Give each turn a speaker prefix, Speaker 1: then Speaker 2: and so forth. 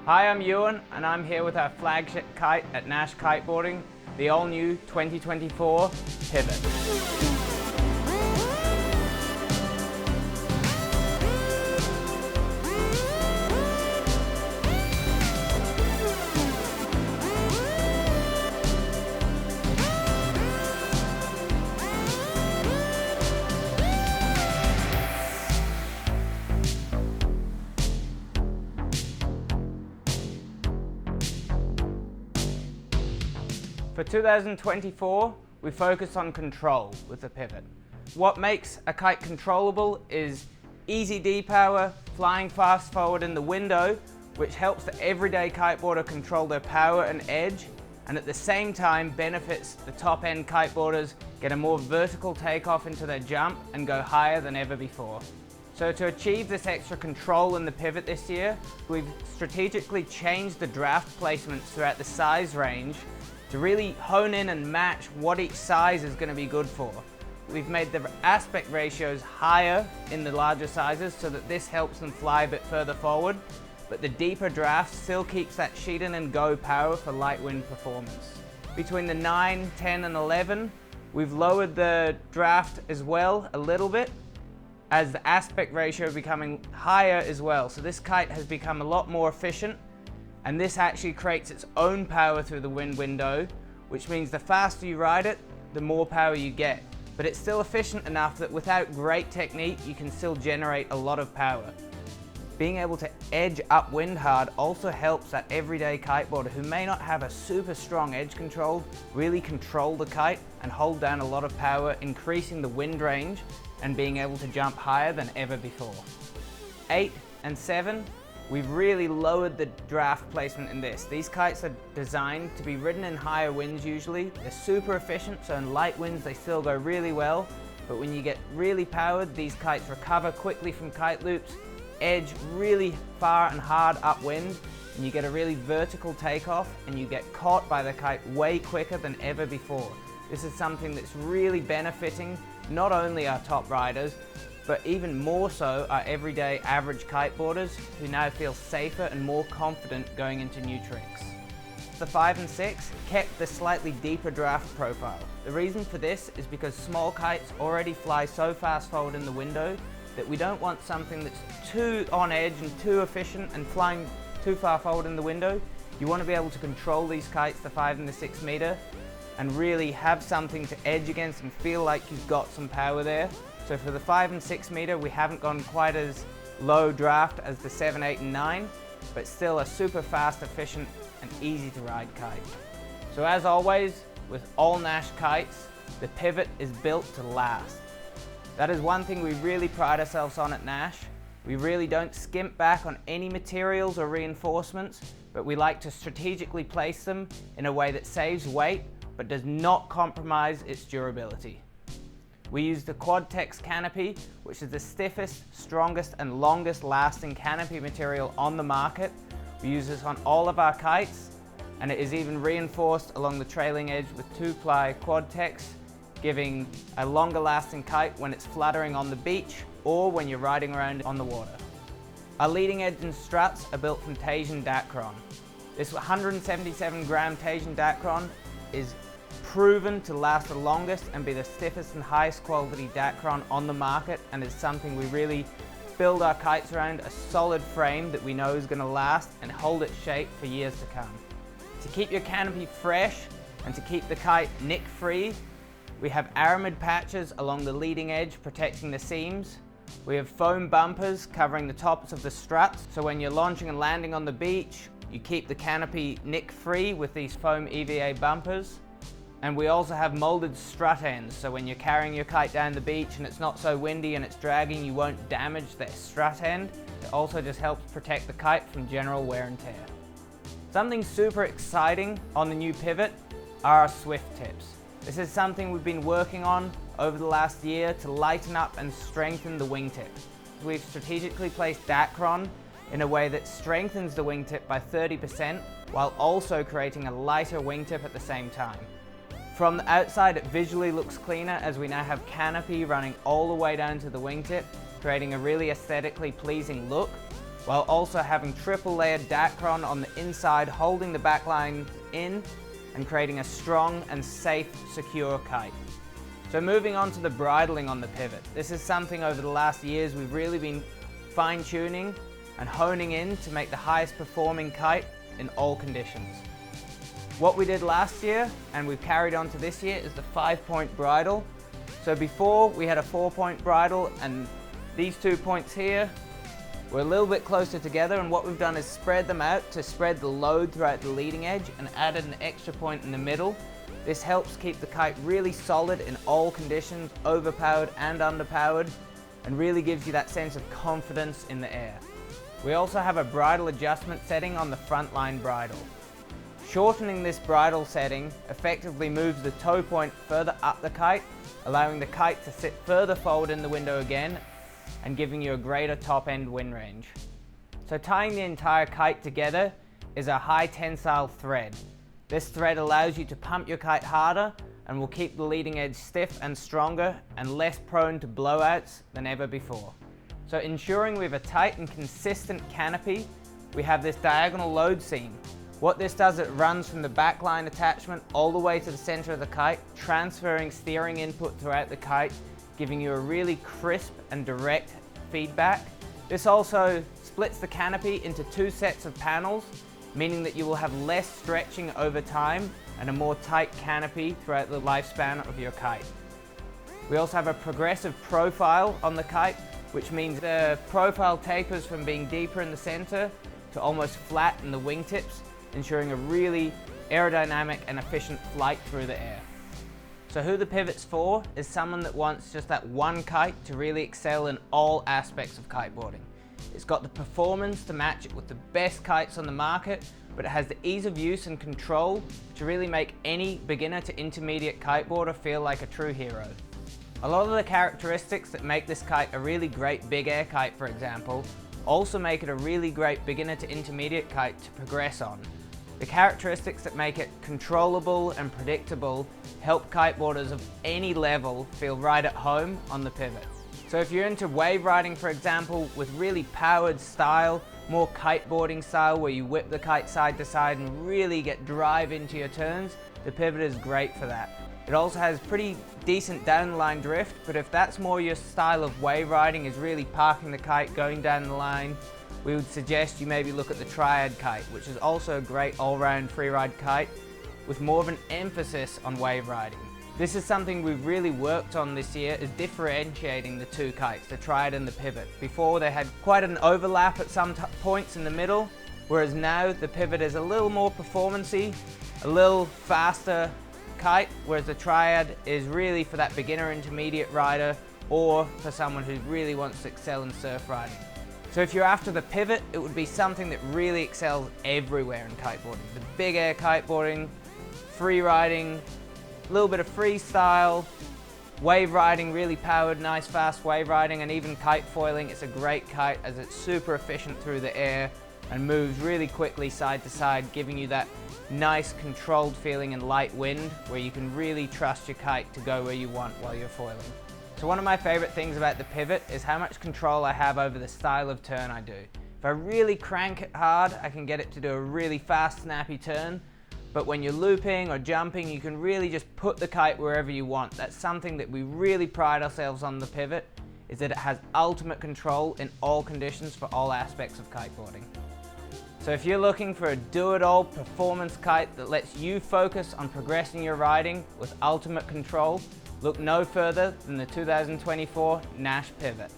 Speaker 1: Hi, I'm Ewan, and I'm here with our flagship kite at Naish Kiteboarding, the all-new 2024 Pivot. For 2024, we focus on control with the Pivot. What makes a kite controllable is easy D-power, flying fast forward in the window, which helps the everyday kiteboarder control their power and edge, and at the same time benefits the top-end kiteboarders get a more vertical takeoff into their jump and go higher than ever before. So to achieve this extra control in the Pivot this year, we've strategically changed the draft placements throughout the size range to really hone in and match what each size is going to be good for. We've made the aspect ratios higher in the larger sizes so that this helps them fly a bit further forward, but the deeper draft still keeps that sheet in and go power for light wind performance. Between the 9, 10 and 11, we've lowered the draft as well a little bit as the aspect ratio becoming higher as well. So this kite has become a lot more efficient, and this actually creates its own power through the wind window, which means the faster you ride it, the more power you get. But it's still efficient enough that without great technique, you can still generate a lot of power. Being able to edge upwind hard also helps that everyday kiteboarder who may not have a super strong edge control really control the kite and hold down a lot of power, increasing the wind range and being able to jump higher than ever before. 8 and 7, we've really lowered the draft placement in this. These kites are designed to be ridden in higher winds usually. They're super efficient, so in light winds they still go really well, but when you get really powered, these kites recover quickly from kite loops, edge really far and hard upwind, and you get a really vertical takeoff and you get caught by the kite way quicker than ever before. This is something that's really benefiting not only our top riders, but even more so our everyday average kiteboarders who now feel safer and more confident going into new tricks. The 5 and 6 kept the slightly deeper draft profile. The reason for this is because small kites already fly so fast forward in the window that we don't want something that's too on edge and too efficient and flying too far forward in the window. You want to be able to control these kites, the 5 and the 6 meter, and really have something to edge against and feel like you've got some power there. So for the 5 and 6 meter, we haven't gone quite as low draft as the 7, 8 and 9, but still a super fast, efficient and easy to ride kite. So as always, with all Naish kites, the Pivot is built to last. That is one thing we really pride ourselves on at Naish. We really don't skimp back on any materials or reinforcements, but we like to strategically place them in a way that saves weight, but does not compromise its durability. We use the Quad-Tex canopy, which is the stiffest, strongest and longest lasting canopy material on the market. We use this on all of our kites, and it is even reinforced along the trailing edge with 2-ply Quad-Tex, giving a longer lasting kite when it's fluttering on the beach or when you're riding around on the water. Our leading edge and struts are built from Dacron. This 177 gram Dacron is proven to last the longest and be the stiffest and highest quality Dacron on the market, and is something we really build our kites around, a solid frame that we know is going to last and hold its shape for years to come. To keep your canopy fresh and to keep the kite nick free, we have aramid patches along the leading edge protecting the seams. We have foam bumpers covering the tops of the struts, so when you're launching and landing on the beach, you keep the canopy nick free with these foam EVA bumpers. And we also have molded strut ends, so when you're carrying your kite down the beach and it's not so windy and it's dragging, you won't damage the strut end. It also just helps protect the kite from general wear and tear. Something super exciting on the new Pivot are our swift tips. This is something we've been working on over the last year to lighten up and strengthen the wingtip. We've strategically placed Dacron in a way that strengthens the wingtip by 30% while also creating a lighter wingtip at the same time. From the outside, it visually looks cleaner as we now have canopy running all the way down to the wingtip, creating a really aesthetically pleasing look. while also having triple layered Dacron on the inside holding the backline in and creating a strong and safe, secure kite. So moving on to the bridling on the pivot. This is something over the last years we've really been fine-tuning and honing in to make the highest performing kite in all conditions. What we did last year, and we've carried on to this year, is the 5-point bridle. So before we had a 4-point bridle, and these 2 points here were a little bit closer together, and what we've done is spread them out to spread the load throughout the leading edge and added an extra point in the middle. This helps keep the kite really solid in all conditions, overpowered and underpowered, and really gives you that sense of confidence in the air. We also have a bridle adjustment setting on the front line bridle. Shortening this bridle setting effectively moves the toe point further up the kite, allowing the kite to sit further forward in the window again and giving you a greater top end wind range. So tying the entire kite together is a high tensile thread. This thread allows you to pump your kite harder and will keep the leading edge stiff and stronger and less prone to blowouts than ever before. So ensuring we have a tight and consistent canopy, we have this diagonal load seam. What this does, it runs from the backline attachment all the way to the center of the kite, transferring steering input throughout the kite, giving you a really crisp and direct feedback. This also splits the canopy into 2 sets of panels, meaning that you will have less stretching over time and a more tight canopy throughout the lifespan of your kite. We also have a progressive profile on the kite, which means the profile tapers from being deeper in the center to almost flat in the wingtips, ensuring a really aerodynamic and efficient flight through the air. So who the pivot's for is someone that wants just that one kite to really excel in all aspects of kiteboarding. It's got the performance to match it with the best kites on the market, but it has the ease of use and control to really make any beginner to intermediate kiteboarder feel like a true hero. A lot of the characteristics that make this kite a really great big air kite, for example, also make it a really great beginner to intermediate kite to progress on. The characteristics that make it controllable and predictable help kiteboarders of any level feel right at home on the pivot. So if you're into wave riding, for example, with really powered style, more kiteboarding style where you whip the kite side to side and really get drive into your turns, the pivot is great for that. It also has pretty decent down the line drift, but if that's more your style of wave riding, is really parking the kite, going down the line, we would suggest you maybe look at the Triad kite, which is also a great all-round freeride kite with more of an emphasis on wave riding. This is something we've really worked on this year, is differentiating the 2 kites, the Triad and the Pivot. Before they had quite an overlap at some points in the middle, whereas now the Pivot is a little more performance-y, a little faster kite, whereas the Triad is really for that beginner intermediate rider or for someone who really wants to excel in surf riding. So if you're after the Pivot, it would be something that really excels everywhere in kiteboarding. The big air kiteboarding, free riding, a little bit of freestyle, wave riding, really powered, nice fast wave riding, and even kite foiling. It's a great kite as it's super efficient through the air and moves really quickly side to side, giving you that nice controlled feeling in light wind where you can really trust your kite to go where you want while you're foiling. So one of my favorite things about the Pivot is how much control I have over the style of turn I do. If I really crank it hard, I can get it to do a really fast, snappy turn. But when you're looping or jumping, you can really just put the kite wherever you want. That's something that we really pride ourselves on the Pivot, is that it has ultimate control in all conditions for all aspects of kiteboarding. So if you're looking for a do-it-all performance kite that lets you focus on progressing your riding with ultimate control, look no further than the 2024 Naish Pivot.